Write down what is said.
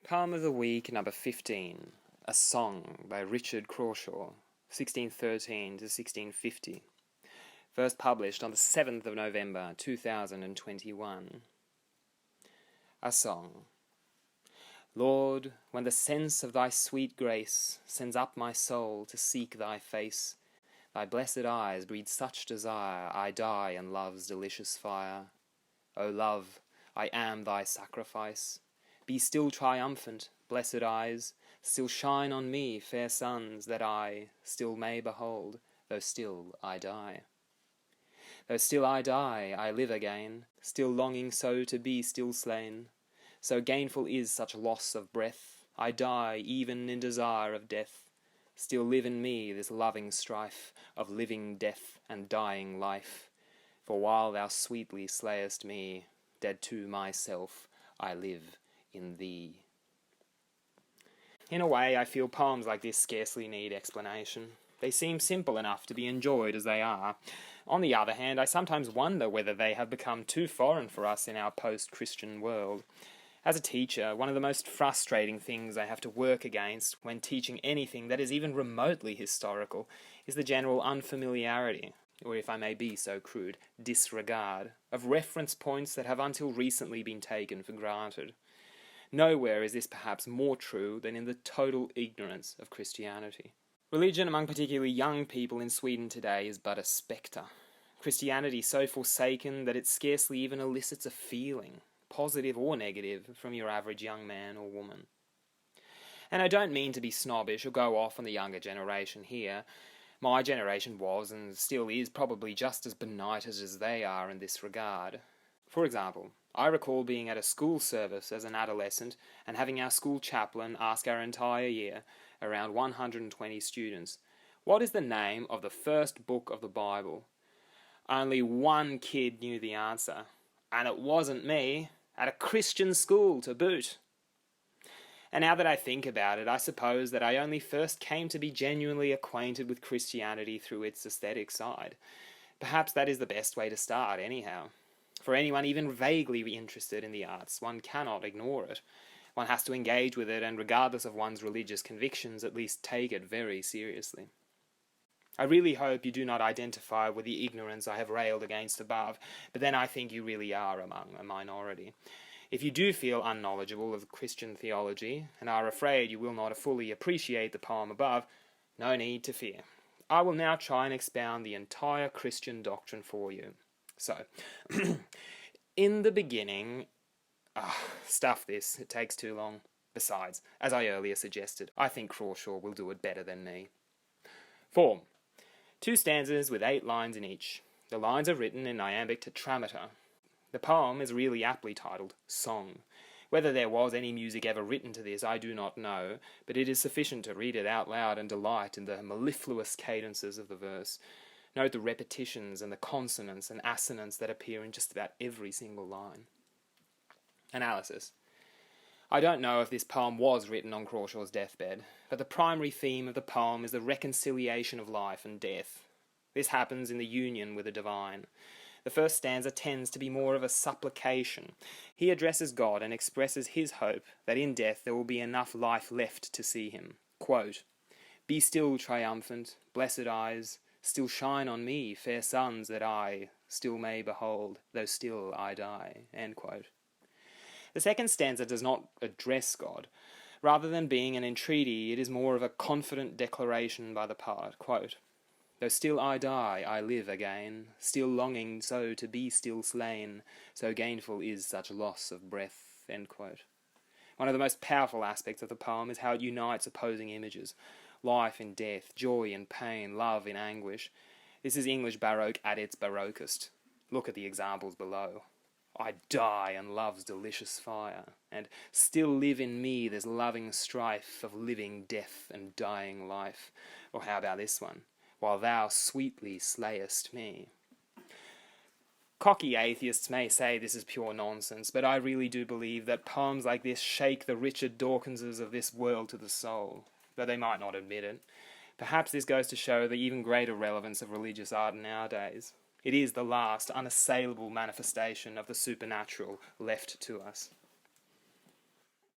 Poem of the Week, number 15, A Song by Richard Crashaw, 1613 to 1650. First published on the 7th of November, 2021. A Song. Lord, when the sense of thy sweet grace sends up my soul to seek thy face, thy blessed eyes breed such desire, I die in love's delicious fire. O love, I am thy sacrifice. Be still triumphant, blessed eyes, still shine on me, fair suns, that I still may behold, though still I die. Though still I die, I live again, still longing so to be still slain. So gainful is such loss of breath, I die even in desire of death. Still live in me this loving strife of living death and dying life. For while thou sweetly slayest me, dead to myself, I live in thee. In a way, I feel poems like this scarcely need explanation. They seem simple enough to be enjoyed as they are. On the other hand, I sometimes wonder whether they have become too foreign for us in our post-Christian world. As a teacher, one of the most frustrating things I have to work against when teaching anything that is even remotely historical is the general unfamiliarity, or if I may be so crude, disregard, of reference points that have until recently been taken for granted. Nowhere is this perhaps more true than in the total ignorance of Christianity. Religion among particularly young people in Sweden today is but a spectre. Christianity so forsaken that it scarcely even elicits a feeling, positive or negative, from your average young man or woman. And I don't mean to be snobbish or go off on the younger generation here. My generation was and still is probably just as benighted as they are in this regard. For example, I recall being at a school service as an adolescent and having our school chaplain ask our entire year, around 120 students, what is the name of the first book of the Bible? Only one kid knew the answer, and it wasn't me, at a Christian school to boot. And now that I think about it, I suppose that I only first came to be genuinely acquainted with Christianity through its aesthetic side. Perhaps that is the best way to start, anyhow. For anyone even vaguely interested in the arts, one cannot ignore it. One has to engage with it, and regardless of one's religious convictions, at least take it very seriously. I really hope you do not identify with the ignorance I have railed against above, but then I think you really are among a minority. If you do feel unknowledgeable of Christian theology, and are afraid you will not fully appreciate the poem above, no need to fear. I will now try and expound the entire Christian doctrine for you. So, in the beginning... stuff this, it takes too long. Besides, as I earlier suggested, I think Crashaw will do it better than me. Form. 2 stanzas with 8 lines in each. The lines are written in iambic tetrameter. The poem is really aptly titled Song. Whether there was any music ever written to this, I do not know, but it is sufficient to read it out loud and delight in the mellifluous cadences of the verse. Note the repetitions and the consonants and assonants that appear in just about every single line. Analysis. I don't know if this poem was written on Crashaw's deathbed, but the primary theme of the poem is the reconciliation of life and death. This happens in the union with the divine. The first stanza tends to be more of a supplication. He addresses God and expresses his hope that in death there will be enough life left to see him. Quote, "Be still triumphant, blessed eyes, still shine on me, fair suns, that I still may behold, though still I die." End quote. The second stanza does not address God. Rather than being an entreaty, it is more of a confident declaration by the poet. Quote, "Though still I die, I live again, still longing so to be still slain, so gainful is such loss of breath." End quote. One of the most powerful aspects of the poem is how it unites opposing images. Life in death, joy in pain, love in anguish. This is English Baroque at its Baroquest. Look at the examples below. I die in love's delicious fire, and still live in me this loving strife of living death and dying life. Or how about this one? While thou sweetly slayest me. Cocky atheists may say this is pure nonsense, but I really do believe that poems like this shake the Richard Dawkinses of this world to the soul, though they might not admit it. Perhaps this goes to show the even greater relevance of religious art nowadays. It is the last, unassailable manifestation of the supernatural left to us.